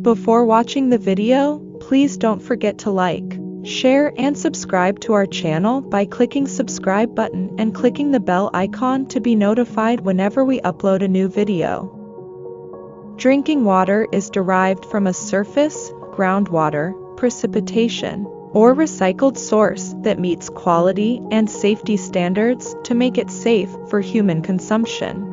Before watching the video, please don't forget to like, share and subscribe to our channel by clicking subscribe button and clicking the bell icon to be notified whenever we upload a new video. Drinking water is derived from a surface, groundwater, precipitation, or recycled source that meets quality and safety standards to make it safe for human consumption.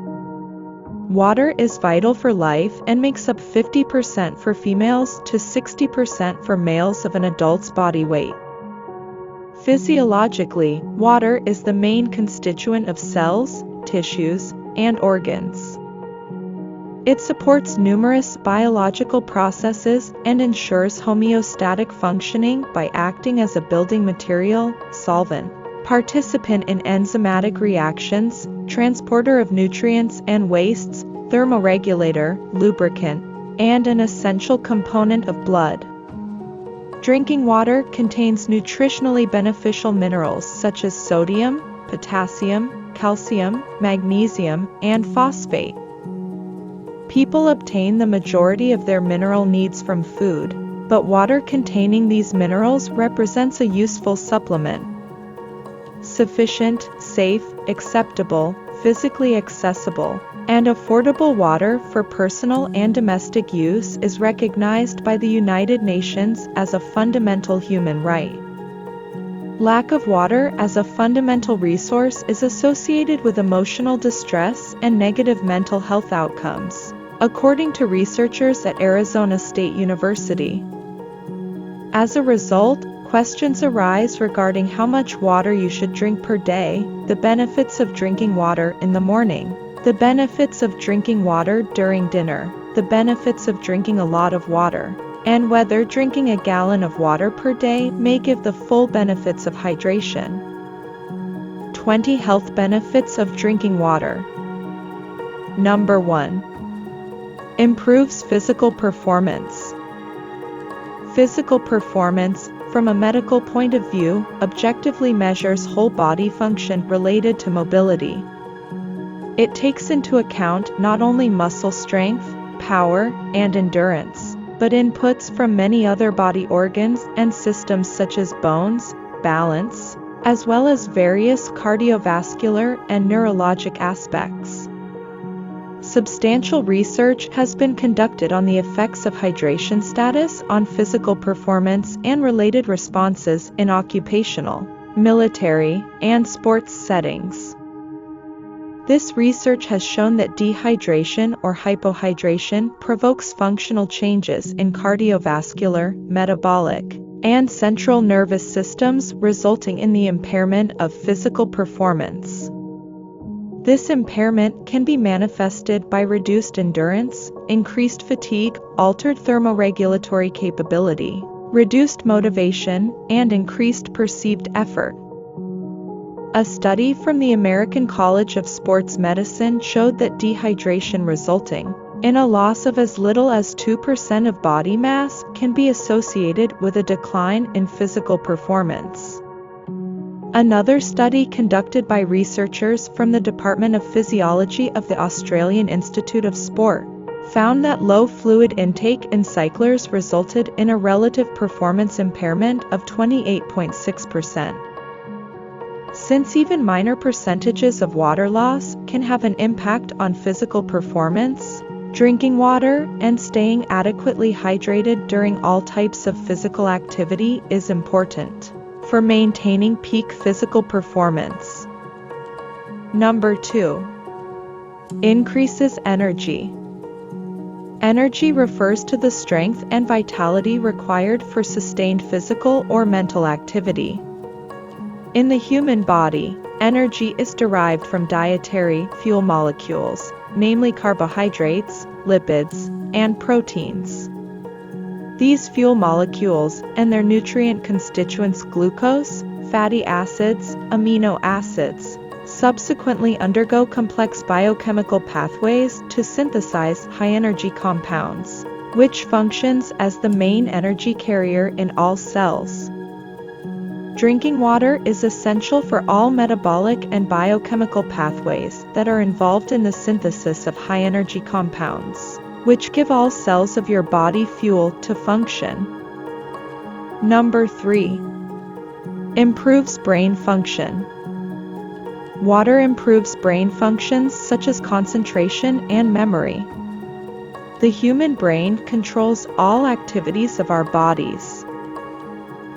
Water is vital for life and makes up 50% for females to 60% for males of an adult's body weight. Physiologically, water is the main constituent of cells, tissues, and organs. It supports numerous biological processes and ensures homeostatic functioning by acting as a building material, solvent, participant in enzymatic reactions, transporter of nutrients and wastes, thermoregulator, lubricant, and an essential component of blood. Drinking water contains nutritionally beneficial minerals such as sodium, potassium, calcium, magnesium, and phosphate. People obtain the majority of their mineral needs from food, but water containing these minerals represents a useful supplement. Sufficient, safe, acceptable, physically accessible, and affordable water for personal and domestic use is recognized by the United Nations as a fundamental human right. Lack of water as a fundamental resource is associated with emotional distress and negative mental health outcomes, according to researchers at Arizona State University. As a result, questions arise regarding how much water you should drink per day, the benefits of drinking water in the morning, the benefits of drinking water during dinner, the benefits of drinking a lot of water, and whether drinking a gallon of water per day may give the full benefits of hydration. 20 health benefits of drinking water. Number 1. Improves physical performance. Physical performance, from a medical point of view, objectively measures whole body function related to mobility. It takes into account not only muscle strength, power, and endurance, but inputs from many other body organs and systems such as bones, balance, as well as various cardiovascular and neurologic aspects. Substantial research has been conducted on the effects of hydration status on physical performance and related responses in occupational, military, and sports settings. This research has shown that dehydration or hypohydration provokes functional changes in cardiovascular, metabolic, and central nervous systems, resulting in the impairment of physical performance. This impairment can be manifested by reduced endurance, increased fatigue, altered thermoregulatory capability, reduced motivation, and increased perceived effort. A study from the American College of Sports Medicine showed that dehydration resulting in a loss of as little as 2% of body mass can be associated with a decline in physical performance. Another study conducted by researchers from the Department of Physiology of the Australian Institute of Sport found that low fluid intake in cyclers resulted in a relative performance impairment of 28.6%. Since even minor percentages of water loss can have an impact on physical performance, drinking water and staying adequately hydrated during all types of physical activity is important for maintaining peak physical performance. Number 2. Increases energy. Energy refers to the strength and vitality required for sustained physical or mental activity. In the human body, energy is derived from dietary fuel molecules, namely carbohydrates, lipids, and proteins. These fuel molecules and their nutrient constituents glucose, fatty acids, amino acids, subsequently undergo complex biochemical pathways to synthesize high-energy compounds, which functions as the main energy carrier in all cells. Drinking water is essential for all metabolic and biochemical pathways that are involved in the synthesis of high-energy compounds. which give all cells of your body fuel to function. Number 3. Improves brain function. Water improves brain functions such as concentration and memory. The human brain controls all activities of our bodies.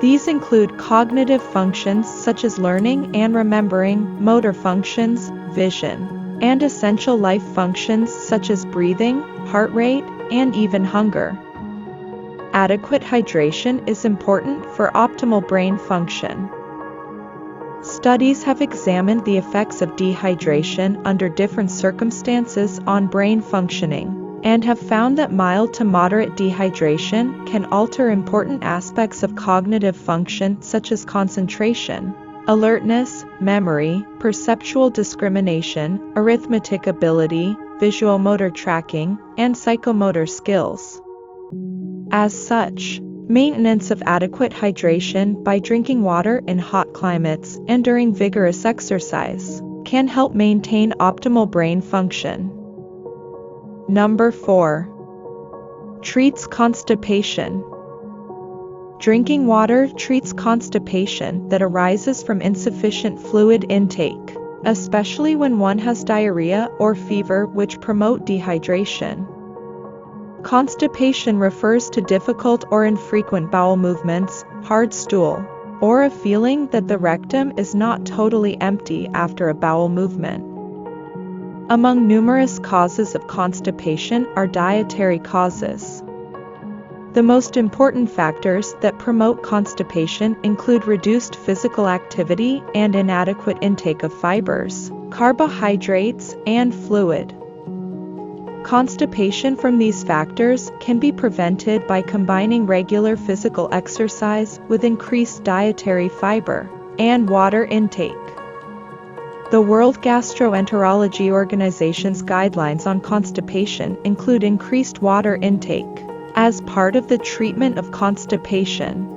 These include cognitive functions such as learning and remembering, motor functions, vision, and essential life functions such as breathing, heart rate, and even hunger. Adequate hydration is important for optimal brain function. Studies have examined the effects of dehydration under different circumstances on brain functioning, and have found that mild to moderate dehydration can alter important aspects of cognitive function such as concentration, alertness, memory, perceptual discrimination, arithmetic ability, visual motor tracking, and psychomotor skills. As such, maintenance of adequate hydration by drinking water in hot climates and during vigorous exercise can help maintain optimal brain function. Number 4. Treats constipation. Drinking water treats constipation that arises from insufficient fluid intake, especially when one has diarrhea or fever which promote dehydration. Constipation refers to difficult or infrequent bowel movements, hard stool, or a feeling that the rectum is not totally empty after a bowel movement. Among numerous causes of constipation are dietary causes. The most important factors that promote constipation include reduced physical activity and inadequate intake of fibers, carbohydrates, and fluid. Constipation from these factors can be prevented by combining regular physical exercise with increased dietary fiber and water intake. The World Gastroenterology Organization's guidelines on constipation include increased water intake as part of the treatment of constipation.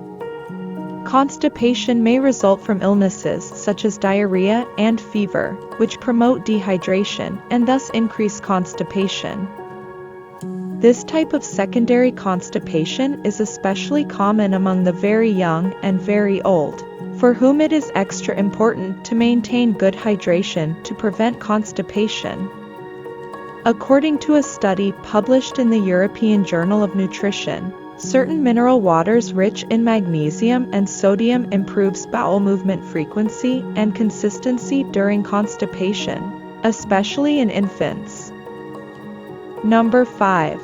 Constipation may result from illnesses such as diarrhea and fever, which promote dehydration and thus increase constipation. This type of secondary constipation is especially common among the very young and very old, for whom it is extra important to maintain good hydration to prevent constipation. According to a study published in the European Journal of Nutrition, certain mineral waters rich in magnesium and sodium improves bowel movement frequency and consistency during constipation, especially in infants. Number 5.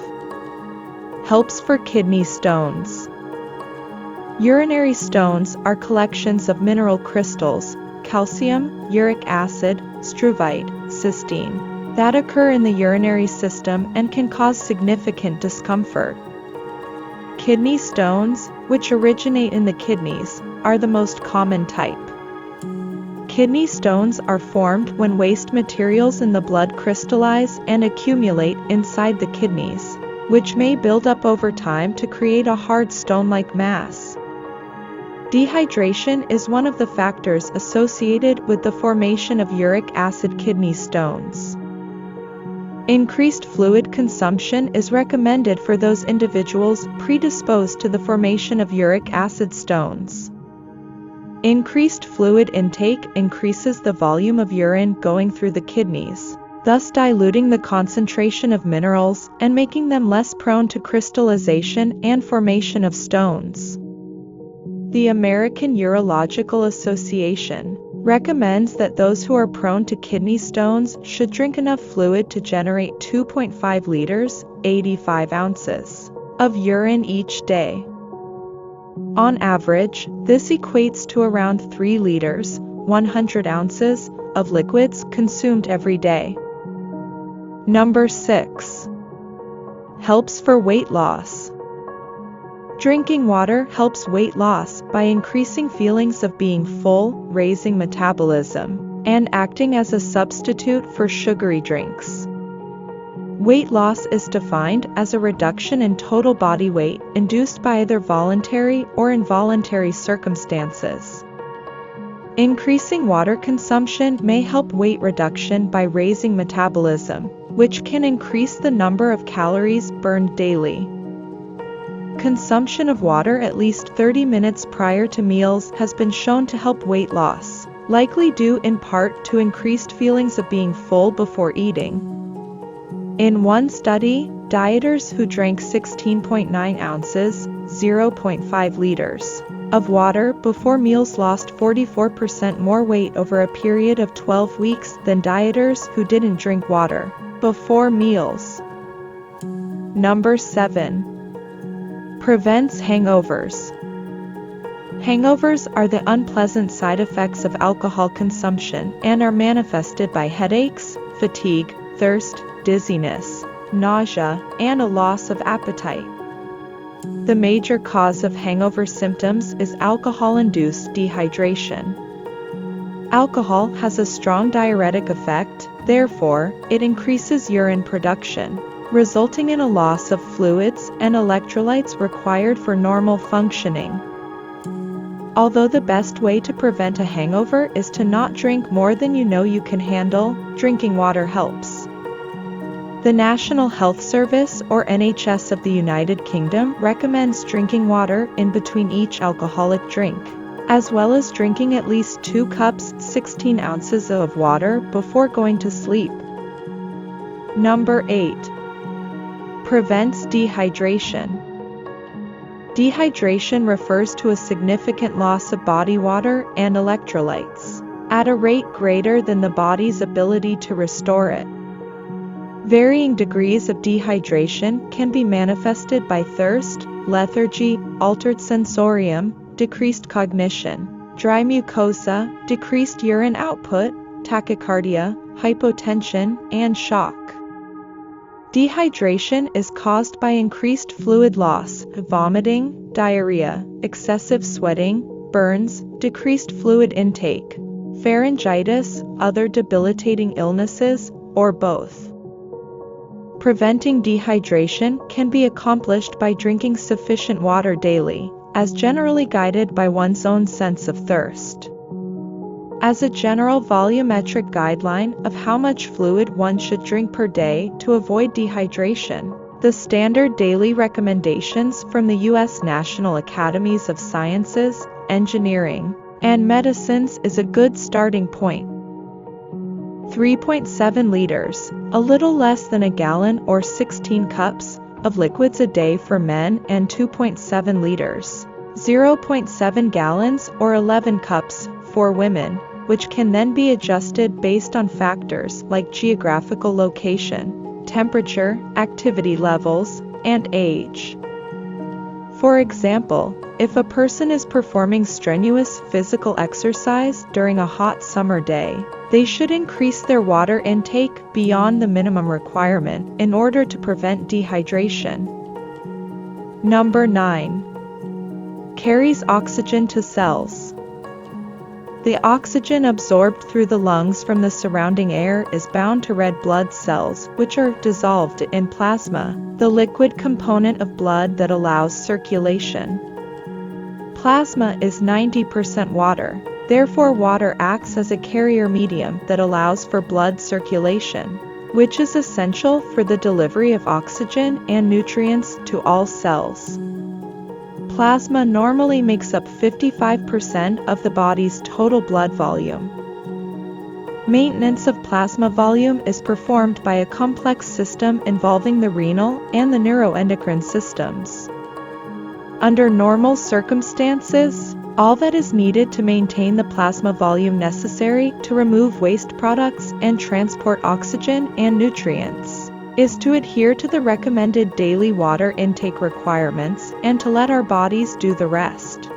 Helps for kidney stones. Urinary stones are collections of mineral crystals, calcium, uric acid, struvite, cysteine, that occur in the urinary system and can cause significant discomfort. Kidney stones, which originate in the kidneys, are the most common type. Kidney stones are formed when waste materials in the blood crystallize and accumulate inside the kidneys, which may build up over time to create a hard stone-like mass. Dehydration is one of the factors associated with the formation of uric acid kidney stones. Increased fluid consumption is recommended for those individuals predisposed to the formation of uric acid stones. Increased fluid intake increases the volume of urine going through the kidneys, thus diluting the concentration of minerals and making them less prone to crystallization and formation of stones. The American Urological Association recommends that those who are prone to kidney stones should drink enough fluid to generate 2.5 liters, 85 ounces, of urine each day. On average, this equates to around 3 liters, 100 ounces, of liquids consumed every day. Number 6. Helps for weight loss. Drinking water helps weight loss by increasing feelings of being full, raising metabolism, and acting as a substitute for sugary drinks. Weight loss is defined as a reduction in total body weight induced by either voluntary or involuntary circumstances. Increasing water consumption may help weight reduction by raising metabolism, which can increase the number of calories burned daily. Consumption of water at least 30 minutes prior to meals has been shown to help weight loss, likely due in part to increased feelings of being full before eating. In one study, dieters who drank 16.9 ounces, 0.5 liters, of water before meals lost 44% more weight over a period of 12 weeks than dieters who didn't drink water before meals. Number 7. Prevents hangovers. Hangovers are the unpleasant side effects of alcohol consumption and are manifested by headaches, fatigue, thirst, dizziness, nausea, and a loss of appetite. The major cause of hangover symptoms is alcohol-induced dehydration. Alcohol has a strong diuretic effect, therefore, it increases urine production, resulting in a loss of fluids and electrolytes required for normal functioning. Although the best way to prevent a hangover is to not drink more than you know you can handle, drinking water helps. The National Health Service, or NHS of the United Kingdom, recommends drinking water in between each alcoholic drink, as well as drinking at least 2 cups 16 ounces of water before going to sleep. Number 8. Prevents dehydration. Dehydration refers to a significant loss of body water and electrolytes, at a rate greater than the body's ability to restore it. Varying degrees of dehydration can be manifested by thirst, lethargy, altered sensorium, decreased cognition, dry mucosa, decreased urine output, tachycardia, hypotension, and shock. Dehydration is caused by increased fluid loss, vomiting, diarrhea, excessive sweating, burns, decreased fluid intake, pharyngitis, other debilitating illnesses, or both. Preventing dehydration can be accomplished by drinking sufficient water daily, as generally guided by one's own sense of thirst. As a general volumetric guideline of how much fluid one should drink per day to avoid dehydration, the standard daily recommendations from the U.S. National Academies of Sciences, Engineering, and Medicines is a good starting point. 3.7 liters, a little less than a gallon or 16 cups, of liquids a day for men and 2.7 liters, 0.7 gallons or 11 cups, for women, which can then be adjusted based on factors like geographical location, temperature, activity levels, and age. For example, if a person is performing strenuous physical exercise during a hot summer day, they should increase their water intake beyond the minimum requirement in order to prevent dehydration. Number 9. Carries oxygen to cells. The oxygen absorbed through the lungs from the surrounding air is bound to red blood cells, which are dissolved in plasma, the liquid component of blood that allows circulation. Plasma is 90% water, therefore water acts as a carrier medium that allows for blood circulation, which is essential for the delivery of oxygen and nutrients to all cells. Plasma normally makes up 55% of the body's total blood volume. Maintenance of plasma volume is performed by a complex system involving the renal and the neuroendocrine systems. Under normal circumstances, all that is needed to maintain the plasma volume necessary to remove waste products and transport oxygen and nutrients is to adhere to the recommended daily water intake requirements and to let our bodies do the rest.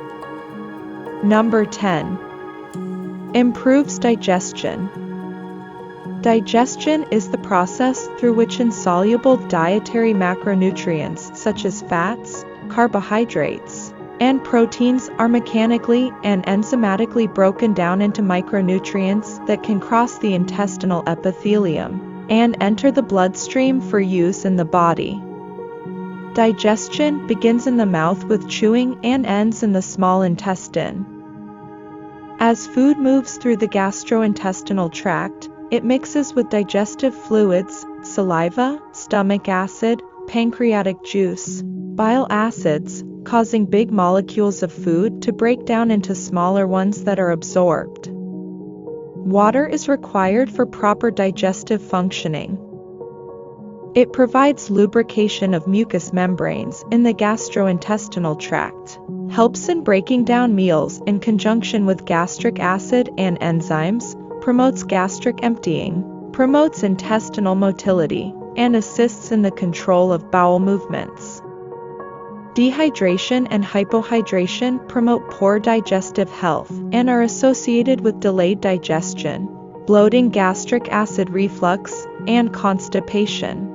Number 10. Improves digestion. Digestion is the process through which insoluble dietary macronutrients such as fats, carbohydrates, and proteins are mechanically and enzymatically broken down into micronutrients that can cross the intestinal epithelium and enter the bloodstream for use in the body. Digestion begins in the mouth with chewing and ends in the small intestine. As food moves through the gastrointestinal tract, it mixes with digestive fluids, saliva, stomach acid, pancreatic juice, bile acids, causing big molecules of food to break down into smaller ones that are absorbed. Water is required for proper digestive functioning. It provides lubrication of mucous membranes in the gastrointestinal tract, helps in breaking down meals in conjunction with gastric acid and enzymes, promotes gastric emptying, promotes intestinal motility, and assists in the control of bowel movements. Dehydration and hypohydration promote poor digestive health and are associated with delayed digestion, bloating, gastric acid reflux, and constipation.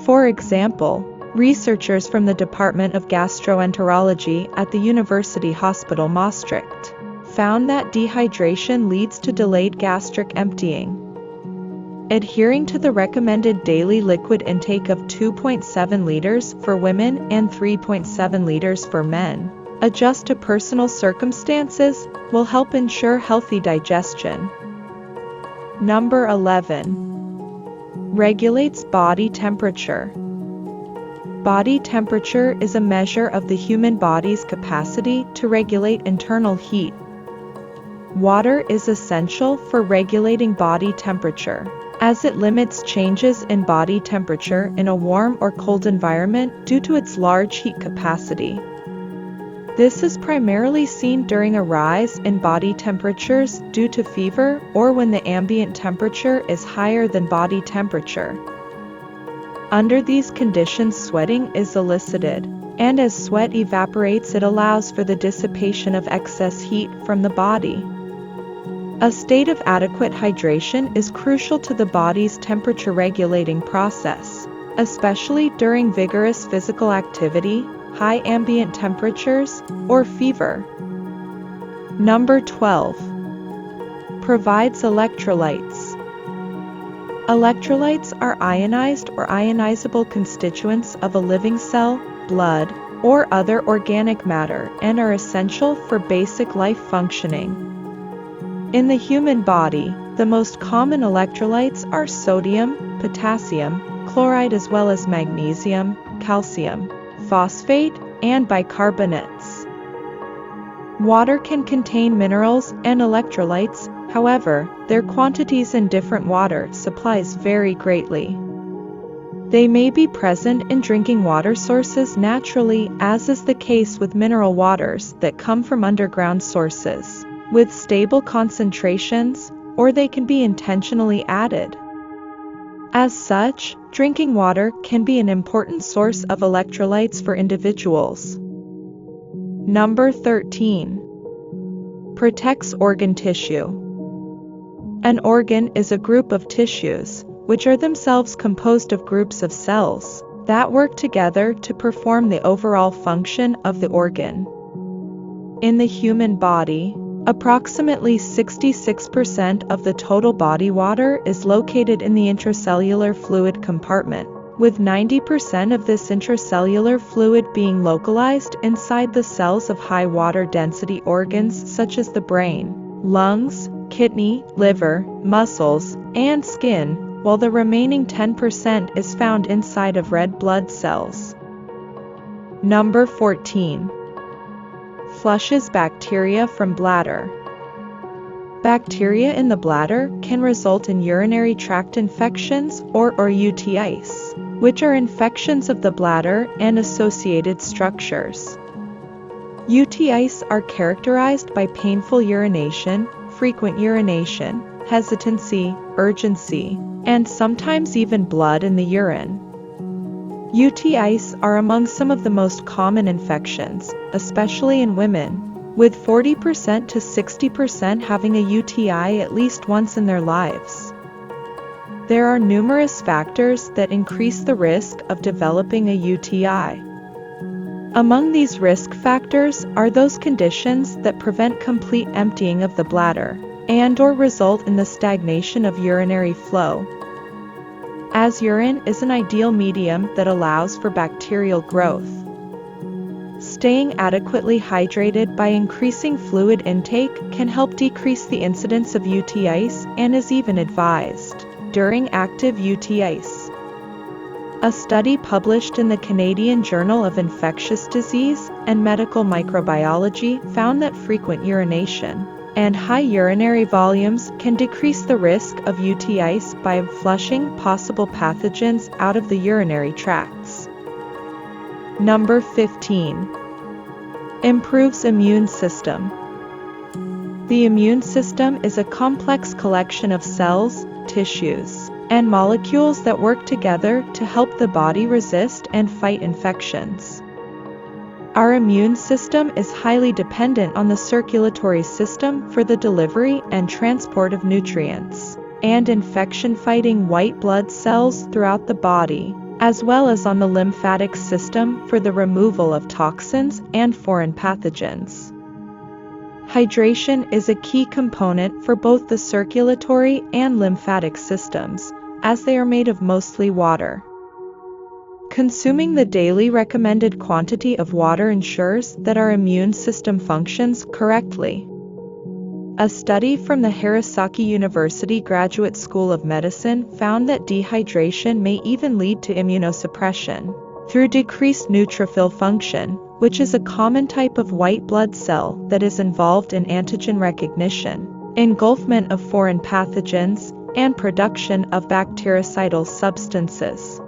For example, researchers from the Department of Gastroenterology at the University Hospital Maastricht found that dehydration leads to delayed gastric emptying. Adhering to the recommended daily liquid intake of 2.7 liters for women and 3.7 liters for men, adjust to personal circumstances, will help ensure healthy digestion. Number 11. Regulates body temperature. Body temperature is a measure of the human body's capacity to regulate internal heat. Water is essential for regulating body temperature, as it limits changes in body temperature in a warm or cold environment due to its large heat capacity. This is primarily seen during a rise in body temperatures due to fever or when the ambient temperature is higher than body temperature. Under these conditions, sweating is elicited, and as sweat evaporates, it allows for the dissipation of excess heat from the body. A state of adequate hydration is crucial to the body's temperature regulating process, especially during vigorous physical activity, high ambient temperatures, or fever. Number 12. Provides electrolytes. Electrolytes are ionized or ionizable constituents of a living cell, blood, or other organic matter and are essential for basic life functioning. In the human body, the most common electrolytes are sodium, potassium, chloride as well as magnesium, calcium, phosphate, and bicarbonates. Water can contain minerals and electrolytes, however, their quantities in different water supplies vary greatly. They may be present in drinking water sources naturally, as is the case with mineral waters that come from underground sources, with stable concentrations, or they can be intentionally added. As such, drinking water can be an important source of electrolytes for individuals. Number 13. Protects organ tissue. An organ is a group of tissues, which are themselves composed of groups of cells that work together to perform the overall function of the organ. In the human body, approximately 66% of the total body water is located in the intracellular fluid compartment, with 90% of this intracellular fluid being localized inside the cells of high water density organs such as the brain, lungs, kidney, liver, muscles, and skin, while the remaining 10% is found inside of red blood cells. Number 14. Flushes bacteria from bladder. Bacteria in the bladder can result in urinary tract infections or UTIs, which are infections of the bladder and associated structures. UTIs are characterized by painful urination, frequent urination, hesitancy, urgency, and sometimes even blood in the urine. UTIs are among some of the most common infections, especially in women, with 40% to 60% having a UTI at least once in their lives. There are numerous factors that increase the risk of developing a UTI. Among these risk factors are those conditions that prevent complete emptying of the bladder and/or result in the stagnation of urinary flow. As urine is an ideal medium that allows for bacterial growth. Staying adequately hydrated by increasing fluid intake can help decrease the incidence of UTIs and is even advised during active UTIs. A study published in the Canadian Journal of Infectious Disease and Medical Microbiology found that frequent urination and high urinary volumes can decrease the risk of UTIs by flushing possible pathogens out of the urinary tracts. Number 15. Improves immune system. The immune system is a complex collection of cells, tissues, and molecules that work together to help the body resist and fight infections. Our immune system is highly dependent on the circulatory system for the delivery and transport of nutrients and infection-fighting white blood cells throughout the body, as well as on the lymphatic system for the removal of toxins and foreign pathogens. Hydration is a key component for both the circulatory and lymphatic systems, as they are made of mostly water. Consuming the daily recommended quantity of water ensures that our immune system functions correctly. A study from the Hirosaki University Graduate School of Medicine found that dehydration may even lead to immunosuppression through decreased neutrophil function, which is a common type of white blood cell that is involved in antigen recognition, engulfment of foreign pathogens, and production of bactericidal substances.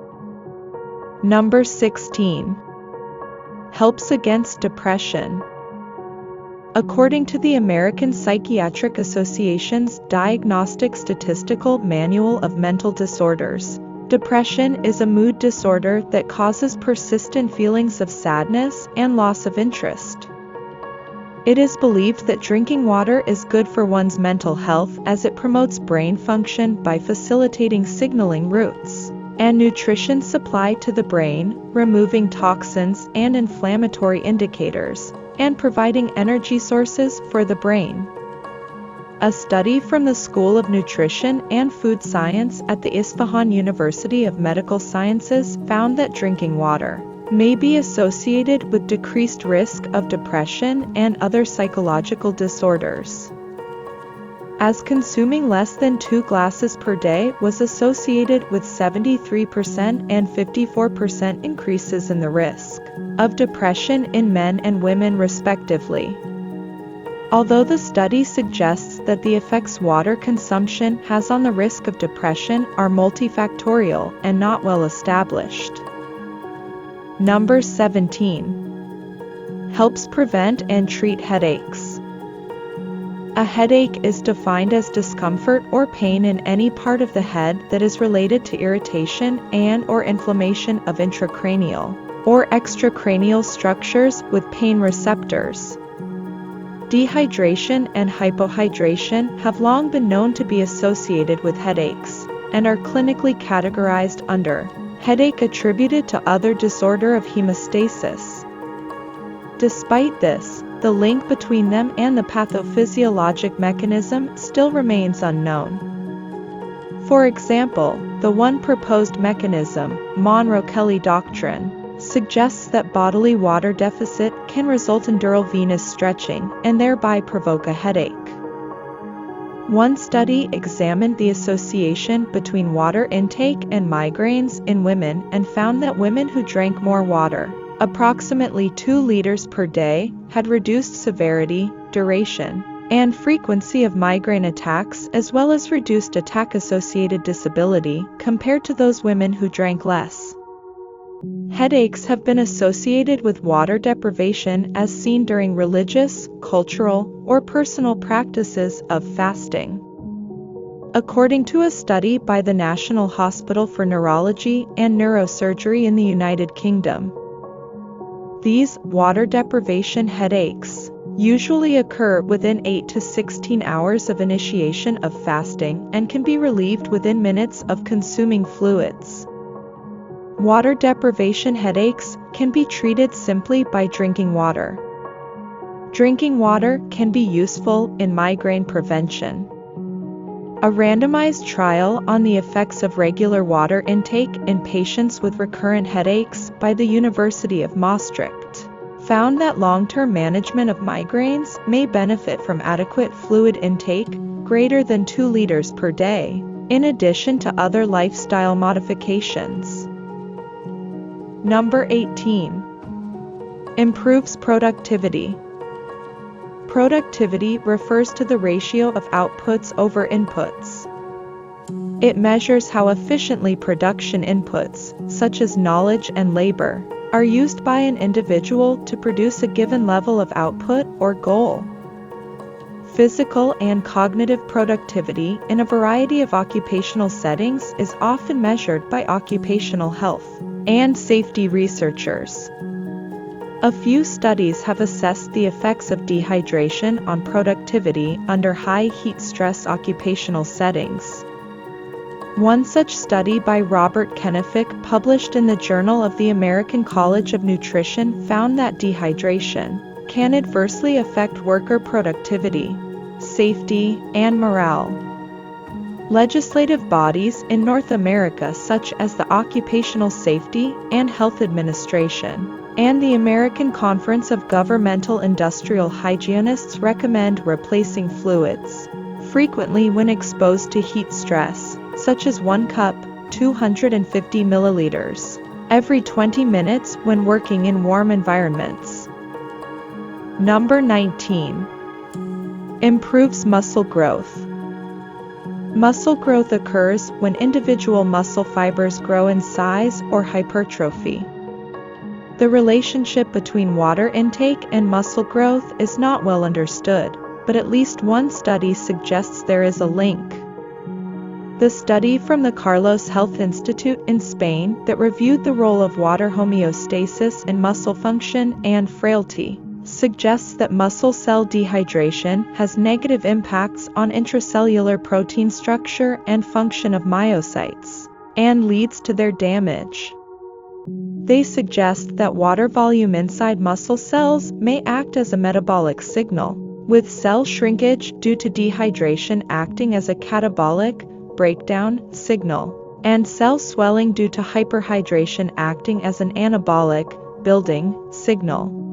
Number 16. Helps against depression. According to the American Psychiatric Association's Diagnostic Statistical Manual of Mental Disorders, depression is a mood disorder that causes persistent feelings of sadness and loss of interest. It is believed that drinking water is good for one's mental health as it promotes brain function by facilitating signaling routes and nutrition supply to the brain, removing toxins and inflammatory indicators, and providing energy sources for the brain. A study from the School of Nutrition and Food Science at the Isfahan University of Medical Sciences found that drinking water may be associated with decreased risk of depression and other psychological disorders, as consuming less than 2 glasses per day was associated with 73% and 54% increases in the risk of depression in men and women respectively. Although the study suggests that the effects water consumption has on the risk of depression are multifactorial and not well established. Number 17. Helps prevent and treat headaches. A headache is defined as discomfort or pain in any part of the head that is related to irritation and/or inflammation of intracranial or extracranial structures with pain receptors. Dehydration and hypohydration have long been known to be associated with headaches and are clinically categorized under headache attributed to other disorder of hemostasis. Despite this, the link between them and the pathophysiologic mechanism still remains unknown. For example, the one proposed mechanism, Monro-Kelly doctrine, suggests that bodily water deficit can result in dural venous stretching and thereby provoke a headache. One study examined the association between water intake and migraines in women and found that women who drank more water, approximately 2 liters per day, had reduced severity, duration, and frequency of migraine attacks as well as reduced attack-associated disability compared to those women who drank less. Headaches have been associated with water deprivation as seen during religious, cultural, or personal practices of fasting. According to a study by the National Hospital for Neurology and Neurosurgery in the United Kingdom, these water deprivation headaches usually occur within 8 to 16 hours of initiation of fasting and can be relieved within minutes of consuming fluids. Water deprivation headaches can be treated simply by drinking water. Drinking water can be useful in migraine prevention. A randomized trial on the effects of regular water intake in patients with recurrent headaches by the University of Maastricht found that long-term management of migraines may benefit from adequate fluid intake, greater than 2 liters per day, in addition to other lifestyle modifications. Number 18. Improves productivity. Productivity refers to the ratio of outputs over inputs. It measures how efficiently production inputs, such as knowledge and labor, are used by an individual to produce a given level of output or goal. Physical and cognitive productivity in a variety of occupational settings is often measured by occupational health and safety researchers. A few studies have assessed the effects of dehydration on productivity under high heat stress occupational settings. One such study by Robert Kenefick, published in the Journal of the American College of Nutrition, found that dehydration can adversely affect worker productivity, safety, and morale. Legislative bodies in North America such as the Occupational Safety and Health Administration and the American Conference of Governmental Industrial Hygienists recommend replacing fluids frequently when exposed to heat stress, such as 1 cup, 250 milliliters, every 20 minutes when working in warm environments. Number 19. Improves muscle growth. Muscle growth occurs when individual muscle fibers grow in size or hypertrophy. The relationship between water intake and muscle growth is not well understood, but at least one study suggests there is a link. The study from the Carlos Health Institute in Spain that reviewed the role of water homeostasis in muscle function and frailty suggests that muscle cell dehydration has negative impacts on intracellular protein structure and function of myocytes, and leads to their damage. They suggest that water volume inside muscle cells may act as a metabolic signal, with cell shrinkage due to dehydration acting as a catabolic breakdown signal, and cell swelling due to hyperhydration acting as an anabolic building signal,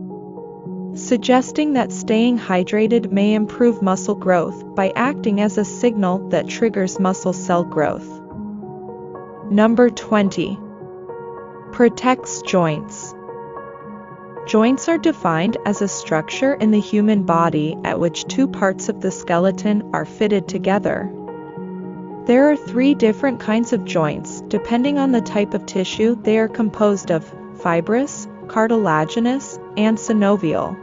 suggesting that staying hydrated may improve muscle growth by acting as a signal that triggers muscle cell growth. Number 20. Protects joints. Joints are defined as a structure in the human body at which 2 parts of the skeleton are fitted together. There are 3 different kinds of joints depending on the type of tissue they are composed of: fibrous, cartilaginous, and synovial.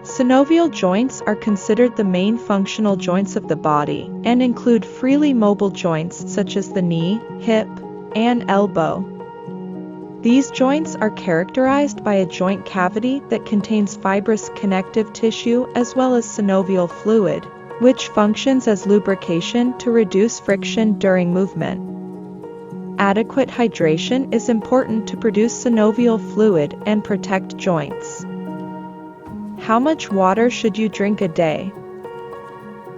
Synovial joints are considered the main functional joints of the body and include freely mobile joints such as the knee, hip, and elbow. These joints are characterized by a joint cavity that contains fibrous connective tissue as well as synovial fluid, which functions as lubrication to reduce friction during movement. Adequate hydration is important to produce synovial fluid and protect joints. How much water should you drink a day?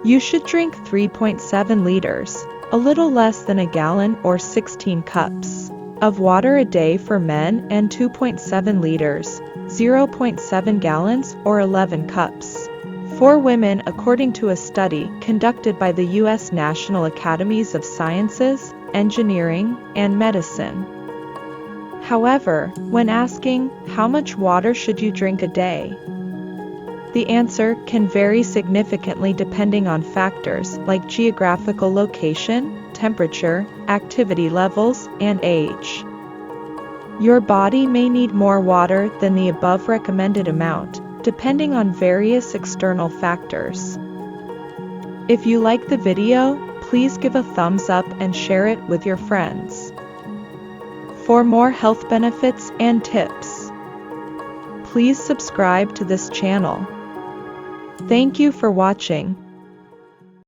You should drink 3.7 liters, a little less than a gallon or 16 cups, of water a day for men and 2.7 liters, 0.7 gallons or 11 cups, for women, according to a study conducted by the U.S. National Academies of Sciences, Engineering, and Medicine. However, when asking, how much water should you drink a day? The answer can vary significantly depending on factors like geographical location, temperature, activity levels, and age. Your body may need more water than the above recommended amount, depending on various external factors. If you like the video, please give a thumbs up and share it with your friends. For more health benefits and tips, please subscribe to this channel. Thank you for watching.